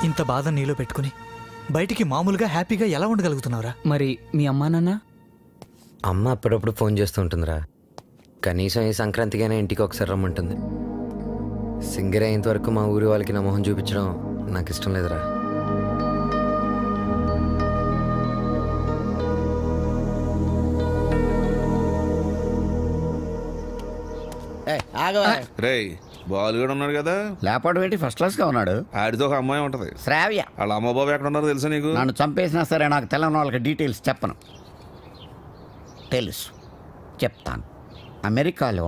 ఇంత బాధ నీలో పెట్టుకుని బయటికి మామూలుగా హ్యాపీగా ఎలా ఉండగలుగుతున్నావురా? మరి మీ అమ్మా నాన్న? అమ్మ అప్పుడప్పుడు ఫోన్ చేస్తూ ఉంటుందిరా. కనీసం ఈ సంక్రాంతికైనా ఇంటికి ఒకసారి రమ్మంటుంది. సింగర్ అయ్యేంత వరకు మా ఊరి వాళ్ళకి నా మొహం చూపించడం నాకు ఇష్టం లేదురా. రేయ్ బాలు కూడా ఉన్నాడు కదా, లేకపోవడం ఏంటి? ఫస్ట్ క్లాస్ గా ఉన్నాడు. ఆడితో ఒక అమ్మాయి ఉంటది, శ్రావ్య. వాళ్ళ అమ్మ బాబు ఎక్కడ ఉన్నారో తెలుసా నీకు? నన్ను చంపేసినా సరే నాకు తెలంగాణ వాళ్ళకి డీటెయిల్స్ చెప్పను. తెలుసు, చెప్తాను. అమెరికాలో.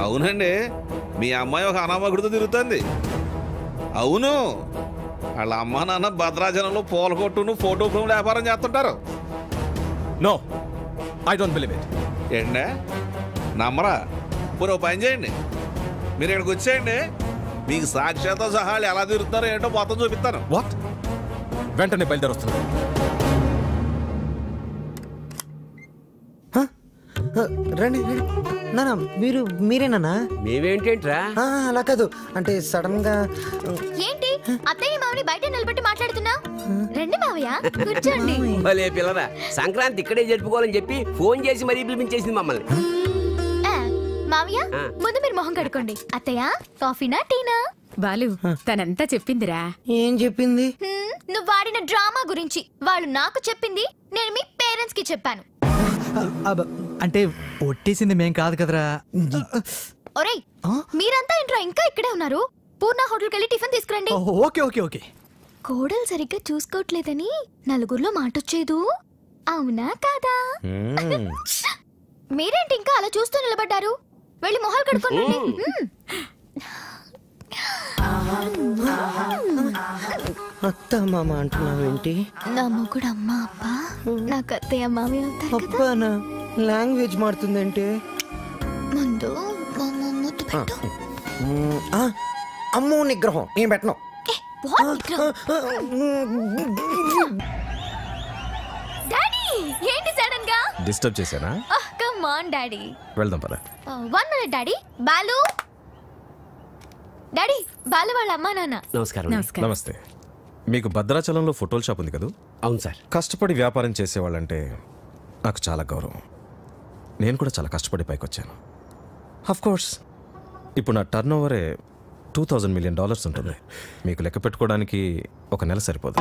అవునండి, మీ అమ్మాయి ఒక అనామకుడితో తిరుగుతుంది. అవును, వాళ్ళ అమ్మ నాన్న భద్రాచలంలో పూల కొట్టును ఫోటో ఫ్రేమ్ వ్యాపారం చేస్తుంటారు. No, I don't believe it. ఏంటంటే నమ్మరా? పోనీ ఓ పని చేయండి, మీరు ఇక్కడికి వచ్చేయండి, మీకు సాక్ష్యాలతో సహా ఎలా తిరుగుతున్నారో ఏంటో మొత్తం చూపిస్తాను. వాట్? వెంటనే బయలుదేరొస్తున్నా. రండి నానా, మీరేనా? మేమేంటేంట్రా? అలా కాదు, అంటే సడన్ గా. ఏంటి అత్తయ్య మామని బయట నిలబెట్టి మాట్లాడుతున్నా? రండి మావయ్య, కూర్చోండి. భలే పిల్లరా, సంక్రాంతి ఇక్కడే జరుపుకోవాలని చెప్పి ఫోన్ చేసి మరీ పిలిపించేసింది మమ్మల్ని. మావయ్య, ముందు మీరు మొహం కడుకోండి. అత్తయ్య, కాఫీనా టీనా? బాలు, తనంతా చెప్పిందిరా. ఏం చెప్పింది? నువ్వు వాడిన డ్రామా గురించి. వాళ్ళు నాకు చెప్పింది, నేను మీ పేరెంట్స్ కి చెప్పాను. అంటే ఒట్టేసింది మేం కాదు కదరా. ఒరేయ్, మీరంతా ఏంట్రా ఇంకా ఇక్కడే ఉన్నారు? పూర్ణ హోటల్కి వెళ్ళి టిఫిన్ తీసుకురండి. Okay okay okay. కోడలు సరిగ్గా చూసుకోవట్లేదని నలుగురిలో మాటొచ్చేదు, అవునా కాదా? మీరేంటి ఇంకా అలా చూస్తూ నిలబడ్డారు? వెళ్ళి మొహాలు కడుక్కోండి. అత్త మామ అంటున్నావేంటి? నా మొగుడు అమ్మ అప్ప, నాకు అత్తయ్య మామయ్య అవుతారు కదా. అబ్బానా లాంగ్వేజ్ మారుతుందంటే? ముందు ముద్దు పెట్టు. అమ్మో నిగ్రహం నేను పెట్టను. డాడీ, ఏంటి సడన్ గా? డిస్టర్బ్ చేశానా? కమ్ ఆన్ డాడీ, వెళ్దాం పద. 1 minute daddy. Balu daddy, Balu వాళ్ళ అమ్మా నాన్న. నమస్కారం. నమస్తే. మీకు భద్రాచలంలో ఫోటోల షాప్ ఉంది కదా? అవును సార్. కష్టపడి వ్యాపారం చేసేవాళ్ళంటే నాకు చాలా గౌరవం. నేను కూడా చాలా కష్టపడి పైకి వచ్చాను. కోర్స్ ఇప్పుడు నా టర్న్ ఓవరే $2,000 million ఉంటుంది. మీకు లెక్క పెట్టుకోవడానికి ఒక నెల సరిపోదు.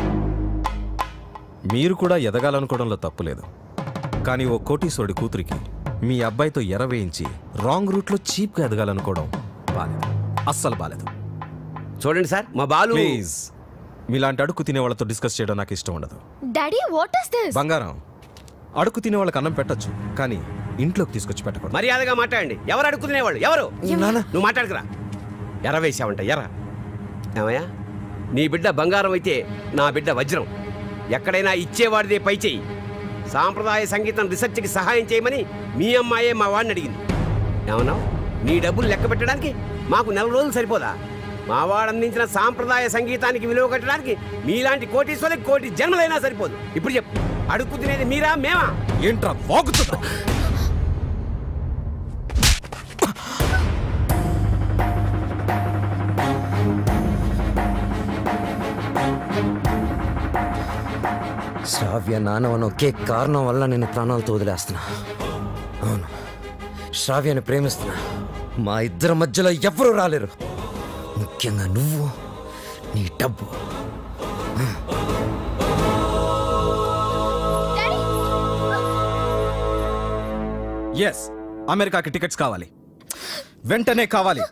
మీరు కూడా ఎదగాలనుకోవడంలో తప్పు లేదు, కానీ ఓ కోటీశ్వరుడి కూతురికి మీ అబ్బాయితో ఎర వేయించి రాంగ్ రూట్లో చీప్గా ఎదగాలనుకోవడం బాలేదు, అస్సలు బాలేదు. చూడండి సార్, మా బాలు. ప్లీజ్, మీలాంటి అడుక్కు తినే వాళ్ళతో డిస్కస్ చేయడం నాకు ఇష్టం ఉండదు. Daddy, what is this? బంగారం, అడుక్కు తినే వాళ్ళకి అన్నం పెట్టొచ్చు, కానీ ఇంట్లోకి తీసుకొచ్చి పెట్టకూడదు. మర్యాదగా మాట్లాడండి. ఎవరు అడుక్కునేవాళ్ళు? ఎవరు? నువ్వు మాట్లాడకురా. ఎర వేసావంట, ఎర. ఏమయ్యా, నీ బిడ్డ బంగారం అయితే నా బిడ్డ వజ్రం. ఎక్కడైనా ఇచ్చేవాడిదే పై చెయ్యి. సాంప్రదాయ సంగీతం రీసెర్చ్కి సహాయం చేయమని మీ అమ్మాయే మా వాడిని అడిగింది. ఏమన్నా, నీ డబ్బులు లెక్క పెట్టడానికి మాకు 4 రోజులు సరిపోదా? మా వాడు అందించిన సాంప్రదాయ సంగీతానికి విలువ కట్టడానికి మీలాంటి కోటీశ్వరులకు కోటి జన్మలైనా సరిపోదు. ఇప్పుడు చెప్పు, అడుక్కు తినేది మీరా మేమా? ఏంట్రా వాగుతున్నా? శ్రావ్య నానవన ఒకే కారణం వల్ల నేను ప్రాణాలతో వదిలేస్తున్నా. అవును, శ్రావ్యాన్ని ప్రేమిస్తున్నా. మా ఇద్దరి మధ్యలో ఎవరూ రాలేరు, ముఖ్యంగా నువ్వు, నీ డబ్బు. ఎస్, అమెరికాకి టికెట్స్ కావాలి, వెంటనే కావాలి.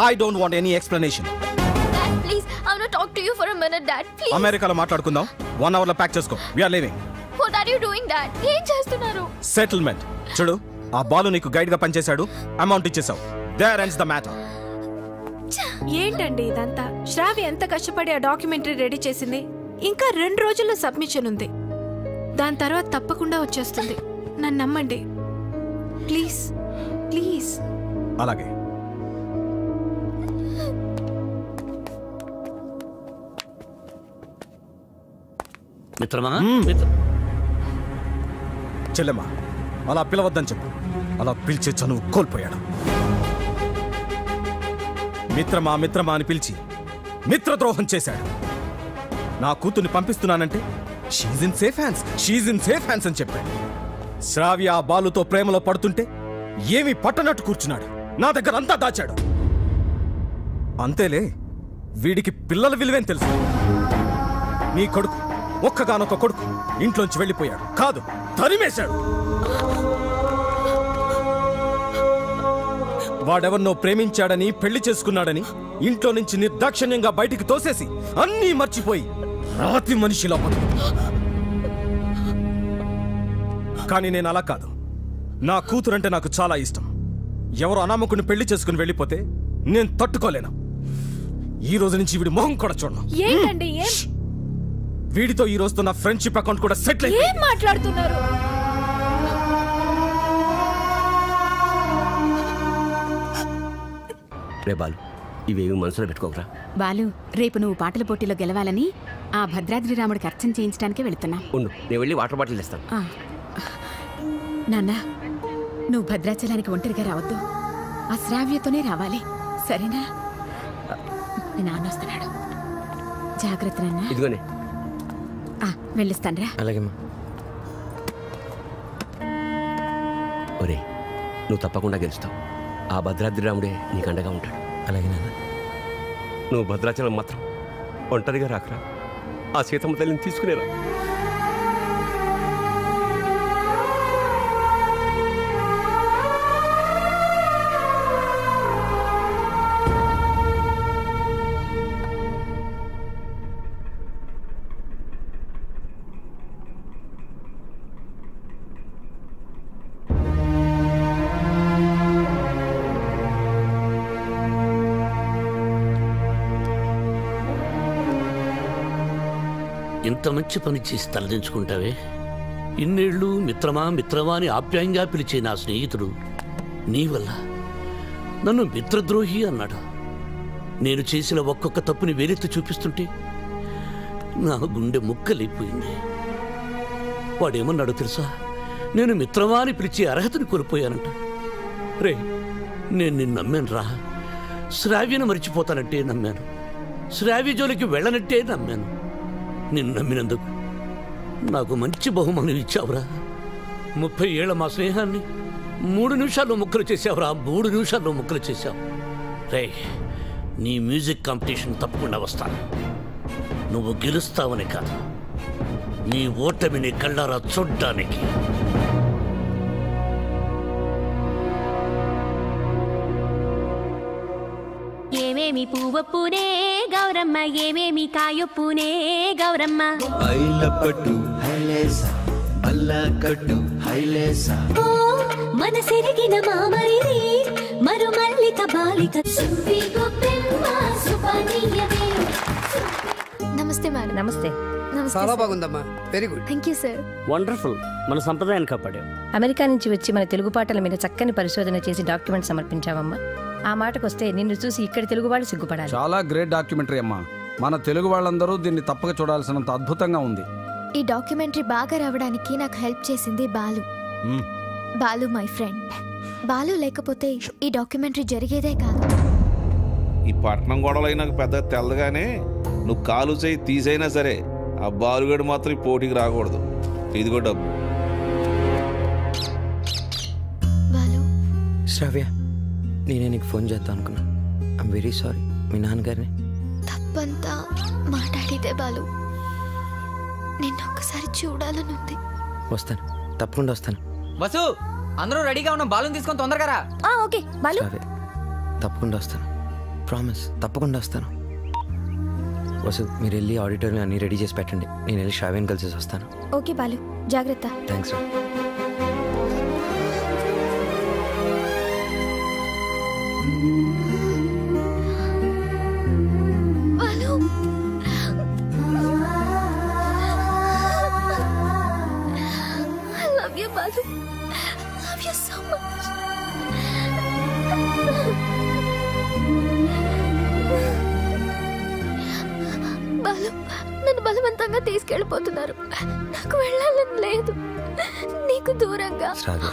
I don't want any explanation. Please, I want to talk to you for a minute dad. Please. అమెరికాలో మాట్లాడుకుందాం. 1 hour లో ప్యాక్ చేసుకో. We are leaving. What are you doing dad? ఏం చేస్తున్నారు? సెటిల్మెంట్. చూడు, ఆ బాలు నీకు గైడ్ గా పనిచేశాడు, అమౌంట్ ఇచ్చేసావు. There ends the matter. ఏంటండి ఇదంతా? శ్రావ్య ఎంత కష్టపడి ఆ డాక్యుమెంటరీ రెడీ చేసింది. ఇంకా 2 రోజుల్లో సబ్మిషన్ ఉంది. దాని తర్వాత తప్పకుండా వచ్చేస్తుంది. నన్ను నమ్మండి ప్లీజ్, ప్లీజ్. అలాగే. మిత్రమా, చెల్లెమ్మా, అలా పిలవద్దని చెప్పు. అలా పిలిచే చనువు కోల్పోయాడు. మిత్రమా మిత్రమా అని పిలిచి మిత్రద్రోహం చేశాడు. నా కూతుర్ని పంపిస్తున్నానంటే షీజ్ ఇన్ సేఫ్ హ్యాండ్స్ అని చెప్పాడు. శ్రావ్య ఆ బాలుతో ప్రేమలో పడుతుంటే ఏమీ పట్టనట్టు కూర్చున్నాడు. నా దగ్గర అంతా దాచాడు. అంతేలే, వీడికి పిల్లల విలువేం తెలుసు. నీ కొడుకు, ఒక్కగానొక్క కొడుకు ఇంట్లోంచి వెళ్ళిపోయాడు కాదు, తరిమేశాడు. వాడెవరినో ప్రేమించాడని, పెళ్లి చేసుకున్నాడని ఇంట్లో నుంచి నిర్దాక్షిణ్యంగా బయటికి తోసేసి అన్నీ మర్చిపోయి రాతి మనిషిలా కానీ నేను అలా కాదు. నా కూతురంటే నాకు చాలా ఇష్టం. ఎవరు అనామకుని పెళ్లి చేసుకుని వెళ్ళిపోతే నేను తట్టుకోలేను. ఈ రోజు నుంచి వీడి మొహం కూడా చూడను. వీడితో ఈ రోజుతో నా ఫ్రెండ్షిప్ అకౌంట్ కూడా సెటిల్ అయింది. ఏం మాట్లాడుతున్నారు? రే బాలు, ఇవేమి మనసులో పెట్టుకోకరా. బాలు, రేపు నువ్వు పాటల పోటీలో గెలవాలని ఆ భద్రాద్రి రాముడికి అర్చన చేయించడానికి వెళుతున్నా. ఉండు, నేను వెళ్ళి వాటర్ బాటిల్ తెస్తాను. నాన్న, నువ్వు భద్రాచలానికి ఒంటరిగా రావద్దు. ఆ శ్రావ్యతోనే రావాలి, సరేనా? మీ నాన్న వస్తున్నాడు, జాగ్రత్త నాన్న. ఇదిగోనే వెళ్ళిస్తానరా. అలాగే. ఒరే, నువ్వు తప్పకుండా గెలుస్తావు. ఆ భద్రాద్రి రాముడే నీకు అండగా ఉంటాడు. అలాగే నాన్న. నువ్వు భద్రాచలం మాత్రం ఒంటరిగా రాకరా. ఆ సీతమ్మ తల్లిని తీసుకునేరా. ఇంత మంచి పని చేసి తలదించుకుంటావే. ఇన్నేళ్ళు మిత్రమా మిత్రమా అని ఆప్యాయంగా పిలిచే నా స్నేహితుడు నీ వల్ల నన్ను మిత్రద్రోహి అన్నాడు. నేను చేసిన ఒక్కొక్క తప్పుని వేలెత్తి చూపిస్తుంటే నా గుండె ముక్కలైపోయింది. వాడేమన్నాడో తెలుసా? నేను మిత్రమా అని పిలిచే అర్హతని కోల్పోయానంట. రే, నేను నిన్ను నమ్మాను రా. శ్రావ్యను మర్చిపోతానంటే నమ్మాను. శ్రావ్య జోలికి వెళ్ళనంటే నమ్మాను. నిన్ను నమ్మినందుకు నాకు మంచి బహుమానం ఇచ్చావురా. 30 ఏళ్ల మా స్నేహాన్ని 3 నిమిషాల్లో ముక్కలు చేసావురా. 3 నిమిషాల్లో ముక్కలు చేశావు. రే, నీ మ్యూజిక్ కాంపిటీషన్ తప్పకుండా వస్తాను. నువ్వు గెలుస్తావని కాదు, నీ ఓటమిని కళ్ళారా చూడ్డానికి. ఏమేమి పువ్వొప్పునే గౌరమ్మ, ఏమేమి కాయొప్పునే గౌరమ్మ. పట్టు హైలేస, కట్టు హైలేస. మనసెరిగిన మామరిది మరు మల్లిక బాలిక. నమస్తే మేడం. నమస్తే. చాలా బాగుందమ్మా, very good. Thank you sir. Wonderful. మన సంప్రదాయాన్ని కాపాడావు. అమెరికా నుంచి వచ్చి మన తెలుగు పాటల మీద చక్కని పరిశోధన చేసి డాక్యుమెంట్ సమర్పించావమ్మా. ఆ మాటకొస్తే నిన్ను చూసి ఇక్కడ తెలుగు వాళ్ళు సిగ్గుపడాలి. చాలా గ్రేట్ డాక్యుమెంటరీ అమ్మా. మన తెలుగు వాళ్ళందరూ దీన్ని తప్పక చూడాల్సినంత అద్భుతంగా ఉంది. ఈ డాక్యుమెంటరీ బాగా రావడానికి నాకు హెల్ప్ చేసింది బాలు. Balu my friend. బాలు లేకపోతే ఈ డాక్యుమెంటరీ జరిగేదే కాదు. ఈ పట్నం గొడవలు నాకు పెద్ద తెల్లగానే నువ్వు కాలు చేయి తీసైనా సరే ఆ బాలుగడు మాత్రం ఈ పోటీకి రాకూడదు. ఇదిగో డబ్బు. శ్రావ్య, నేనే నీకు ఫోన్ చేద్దాం అనుకున్నా. I'm very sorry. మీ నాన్నగారిని తప్పంతా మాట్లాడితే బాలు, నిన్నొక్కసారి చూడాలనుంది. వస్తాను, తప్పకుండా వస్తాను. వసు, అందరూ రెడీగా ఉన్నాం. బాలుని తీసుకొని తొందరగా రా. ఓకే బాలు. శ్రావ్య, తప్పకుండా వస్తాను. ప్రామిస్, తప్పకుండా వస్తాను. వసు, మీరు వెళ్ళి ఆడిటోరియం అన్ని రెడీ చేసి పెట్టండి. నేను వెళ్ళి శ్రావ్యని కలిసి వస్తాను. ఓకే బాలు, జాగ్రత్త. Thanks. Balu, I love you, Balu. Love you so much. Balu, నన్ను బలవంతంగా తీసుకెళ్ళిపోతున్నారు. నాకు వెళ్ళాలని లేదు. నీకు దూరంగా. శ్రావ్య,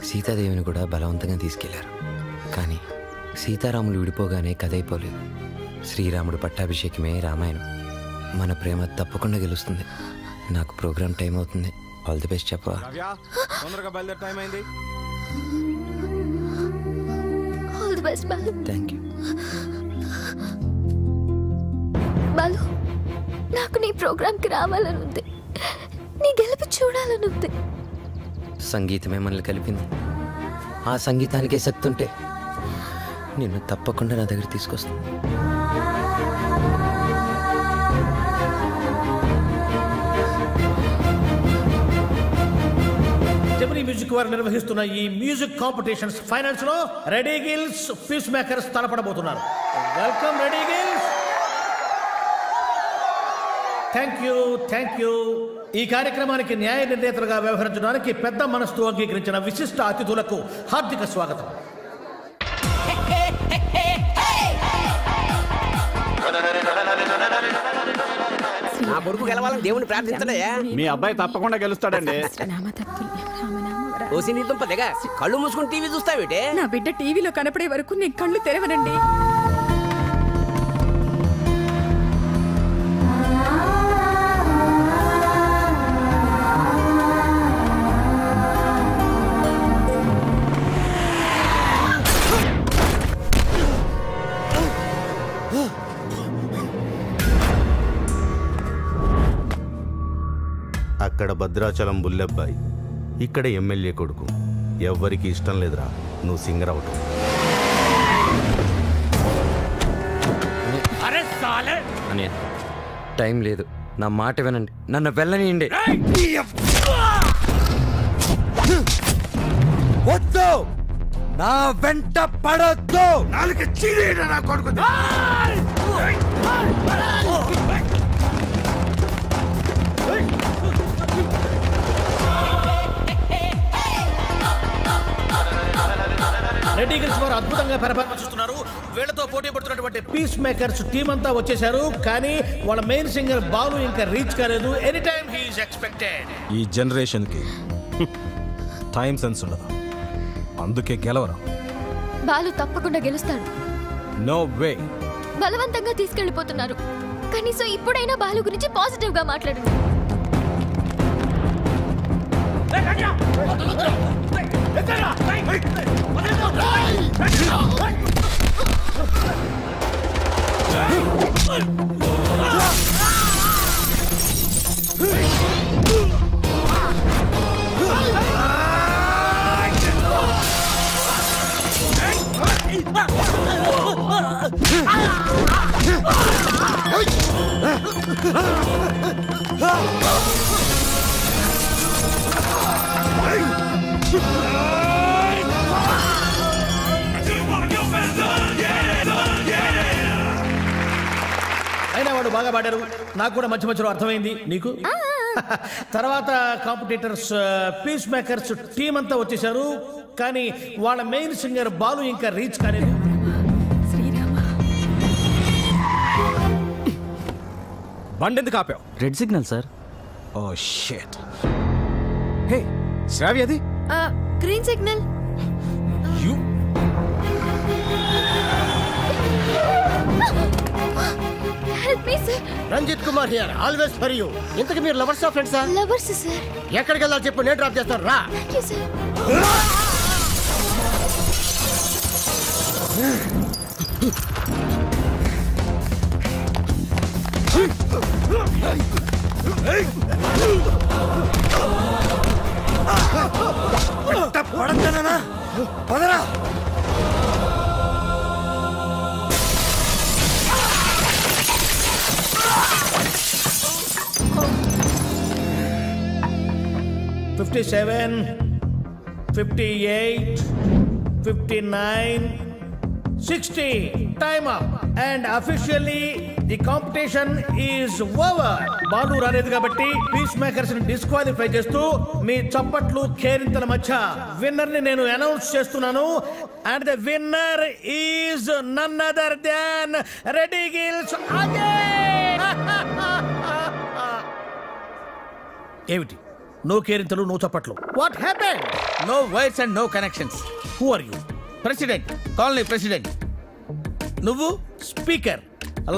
సీతాదేవిని కూడా బలవంతంగా తీసుకెళ్లారు. కానీ సీతారాములు విడిపోగానే కథ అయిపోలేదు. శ్రీరాముడు పట్టాభిషేకమే రామాయణం. మన ప్రేమ తప్పకుండా గెలుస్తుంది. నాకు ప్రోగ్రామ్ టైం అవుతుంది. ఆల్ ది బెస్ట్ చెప్పవా? తొందరగా బయలుదేరే టైం అయింది. All the best Balu. Thank you Balu. నాకు నీ ప్రోగ్రామ్కి రావాలని ఉంది, నీ గెలుపు చూడాలని ఉంది. సంగీతమే మనల్ని కలిపింది. ఆ సంగీతానికే శక్తి ఉంటే నిన్ను తప్పకుండా నా దగ్గర తీసుకొస్తాను. జెమినీ మ్యూజిక్ వారు నిర్వహిస్తున్న ఈ మ్యూజిక్ కాంపిటీషన్స్ ఫైనల్స్ లో రెడీ గిల్స్, పీస్ మేకర్స్ తలపడబోతున్నారు. Welcome ready gills. Thank you. ఈ కార్యక్రమానికి న్యాయ నిర్ణేతలుగా వ్యవహరించడానికి పెద్ద మనస్సు అంగీకరించిన విశిష్ట అతిథులకు హార్దిక స్వాగతం. నా కొడుకు గెలవాలని దేవుని ప్రార్థించడయ్యా. మీ అబ్బాయి తప్పకుండా గెలుస్తాడండి. ఓసి నీ దుంప దిగ, కళ్ళు మూసుకుని టీవీ చూస్తావేటే? నా బిడ్డ టీవీలో కనపడే వరకు నేను కళ్ళు తెరవనండి. అక్కడ భద్రాచలం బుల్లెబ్బాయి, ఇక్కడ ఎమ్మెల్యే కొడుకు. ఎవ్వరికి ఇష్టం లేదురా నువ్వు సింగర్ అవటం. అనే టైం లేదు, నా మాట వినండి, నన్ను వెళ్ళనియండి. వద్దు, నా వెంట పడొద్దు. నాలుగు చీరేడ నా కొడుకు. రెడీ గిల్స్ వారు అద్భుతంగా పరిపాలిస్తున్నారు. వీళ్ళతో పోటీ పడుతున్నటువంటి పీస్ మేకర్స్ టీం అంతా వచ్చేసారు, కానీ వాళ్ళ మెయిన్ సింగర్ బాలు ఇంకా రీచ్ కాలేదు. Any time he is expected. ఈ జనరేషన్కి టైం సెన్స్ ఉండదు, అందుకే గెలవరు. బాలు తప్పకుండా గెలుస్తాడు. No way. బలవంతంగా తీసుకెళ్లిపోతున్నారు. కనీసం ఇప్పుడైనా బాలు గురించి పాజిటివ్ గా మాట్లాడండి. అయినా వాడు బాగా పాడారు. నాకు కూడా మధ్య మధ్యలో అర్థమైంది. నీకు తర్వాత కాంపిటీటర్స్ పీస్ మేకర్స్ టీం అంతా వచ్చేసారు, కానీ వాళ్ళ మెయిన్ సింగర్ బాలు ఇంకా రీచ్ కాలేదు. బండి ఎందుకు ఆపావు? Red signal sir. Oh shit. Hey Sravya, అది green signal. Help me sir. Ranjith Kumar here, always for you. ఇంతకు మీరు లవర్స్ ఆఫ్ ఫ్రెండ్సా? Lovers sir. ఎక్కడికి వెళ్ళాలి చెప్పు, నేను డ్రాప్ చేస్తాను రా. Thank you sir. పడతానా? పదరా. $57, $58, $59, $60. Time up. And officially the competition is over. Balu రాలేదు కాబట్టి పీస్ మేకర్స్ ని డిస్క్వాలిఫై చేస్తూ మీ చప్పట్లు కేరింతల మధ్య విన్నర్ ని నేను అనౌన్స్ చేస్తున్నాను. And the winner is none other than ready gills Ajay. ఏమిటి నో కేరింతలు, నో చప్పట్లు? What happened? No wires and no connections. Who are you? President, colony president. నువ్వు స్పీకర్.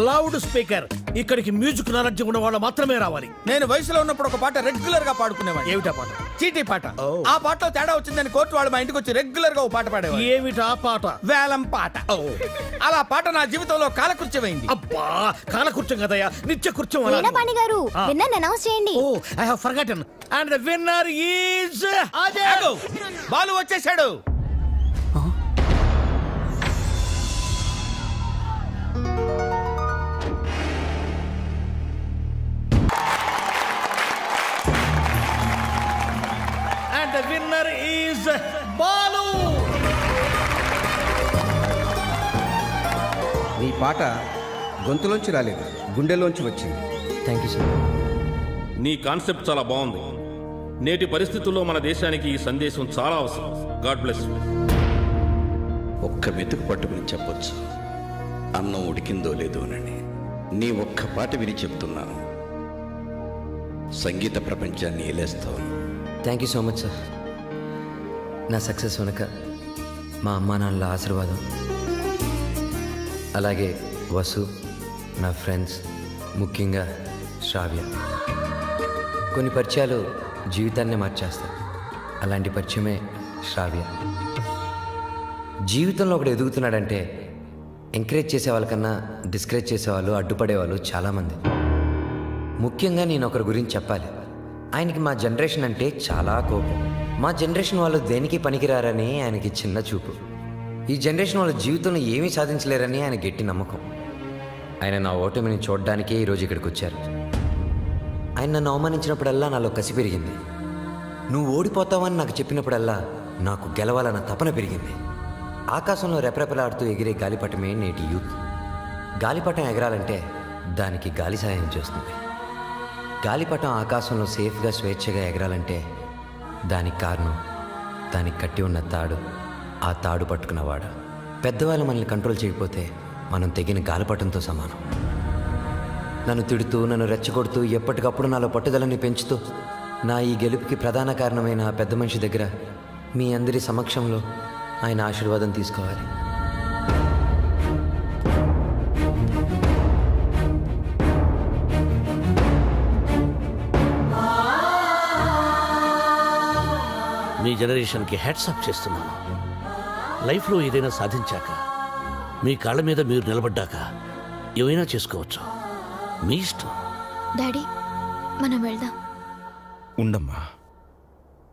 Loud speaker. ఇక్కడికి మ్యూజిక్ నాలెడ్జ్ ఉన్న వాళ్ళు మాత్రమే రావాలి. నేను వయసులో ఉన్నప్పుడు ఒక పాట రెగ్యులర్ గా పాడుకునేవాడు. ఏమిటా పాట? చీటీ పాట. ఆ పాటలో తేడా వచ్చిందని కోర్టు వాళ్ళు మా ఇంటికి వచ్చి రెగ్యులర్ గా ఒక పాట పాడేవారు. ఏమిటా పాట? వేలం పాట. అలా పాట నా జీవితంలో కాలకృత్యమైంది. అబ్బా, కాలకృత్యం కదయ్యా, నిత్య కృత్యం. వీణపాణి గారు విన్నర్ అనౌన్స్ చేయండి. Oh, I have forgotten. And the winner is Ajay. Balu వచ్చేసాడు. And the winner is Balu. నీ పాట గొంతులోంచి రాలేదు, గుండెలోంచి వచ్చింది. Thank you sir. నీ కాన్సెప్ట్ చాలా బాగుంది. నేటి పరిస్థితుల్లో మన దేశానికి ఈ సందేశం చాలా అవసరం. God bless you. ఒక్క మెతుకు పట్టుకుని చెప్పొచ్చు, అన్నం ఉడికిందో లేదో అని. నీ ఒక్క పాట విని చెప్తున్నాను, సంగీత ప్రపంచాన్ని ఏలేస్తావు. Thank you so much sir. నా సక్సెస్ వెనక మా అమ్మా నాన్నల ఆశీర్వాదం, అలాగే వసు, నా ఫ్రెండ్స్, ముఖ్యంగా శ్రావ్య. కొన్ని పరిచయాలు జీవితాన్నే మార్చేస్తాయి. అలాంటి పరిచయమే శ్రావ్య. జీవితంలో ఒకడు ఎదుగుతున్నాడంటే ఎంకరేజ్ చేసే వాళ్ళకన్నా డిస్కరేజ్ చేసేవాళ్ళు, అడ్డుపడేవాళ్ళు చాలామంది. ముఖ్యంగా నేను ఒకరి గురించి చెప్పాలి. ఆయనకి మా జనరేషన్ అంటే చాలా కోపం. మా జనరేషన్ వాళ్ళు దేనికి పనికిరారని ఆయనకి చిన్న చూపు. ఈ జనరేషన్ వాళ్ళ జీవితంలో ఏమీ సాధించలేరని ఆయన గట్టి నమ్మకం. ఆయన నా ఓటమిని చూడడానికే ఈరోజు ఇక్కడికి వచ్చారు. ఆయన నన్ను అవమానించినప్పుడల్లా నాలో కసి పెరిగింది. నువ్వు ఓడిపోతావని నాకు చెప్పినప్పుడల్లా నాకు గెలవాలన్న తపన పెరిగింది. ఆకాశంలో రెపరెపలాడుతూ ఎగిరే గాలిపటమే నేటి యూత్. గాలిపటం ఎగరాలంటే దానికి గాలి సహాయం చేస్తుంది. గాలిపటం ఆకాశంలో సేఫ్గా స్వేచ్ఛగా ఎగరాలంటే దానికి కారణం దానికి కట్టి ఉన్న తాడు, ఆ తాడు పట్టుకున్నవాడు. పెద్దవాళ్ళు మనల్ని కంట్రోల్ చేయకపోతే మనం తెగిన గాలిపటంతో సమానం. నన్ను తిడుతూ, నన్ను రెచ్చగొడుతూ, ఎప్పటికప్పుడు నాలో పట్టుదలని పెంచుతూ నా ఈ గెలుపుకి ప్రధాన కారణమైన ఆ పెద్ద మనిషి దగ్గర మీ అందరి సమక్షంలో ఆయన ఆశీర్వాదం తీసుకోవాలి. మీ జనరేషన్కి హ్యాట్స్ ఆఫ్ చేస్తున్నాను. లైఫ్లో ఏదైనా సాధించాక, మీ కాళ్ళ మీద మీరు నిలబడ్డాక ఏమైనా చేసుకోవచ్చు. మీ ఇష్టం. డాడీ, మనం వెళ్దాం. ఉండమ్మా,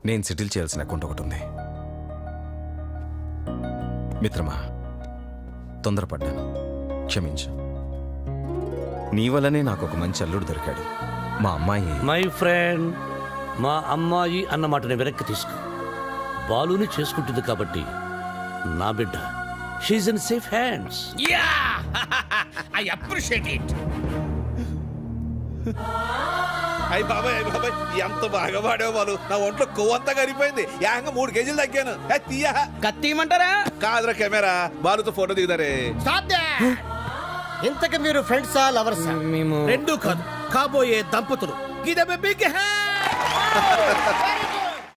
నేను సెటిల్ చేయాల్సిన అకౌంట్ ఒకటి ఉంది. మిత్రమా, తొందరపడ్డాను, క్షమించు. నీ వల్లనే నాకు ఒక మంచి అల్లుడు దొరికాడు. మా అమ్మాయి. మై ఫ్రెండ్, మా అమ్మాయి అన్న మాటని వెనక్కి తీసుకో. బాలుని చేసుకుంటుంది కాబట్టి నా బిడ్డ. She is in safe hands. Yeah, I appreciate it. అయ్యి బాబాయ్, అయ్యి బాబాయ్, ఎంత బాగా పాడావు బాలు. నా ఒంట్లో కొవ్వంతా కరిగిపోయింది. ఏకంగా 3 కేజీలు తగ్గాను. తీయా, కత్తిమంటారా? కాదురా కెమెరా. బాలుతో ఫోటో దిగుతారే. ఇంతకు మీరు ఫ్రెండ్సా, లవర్సా? మేము రెండూ కాదు, కాబోయే దంపతులు. Give them a big hand.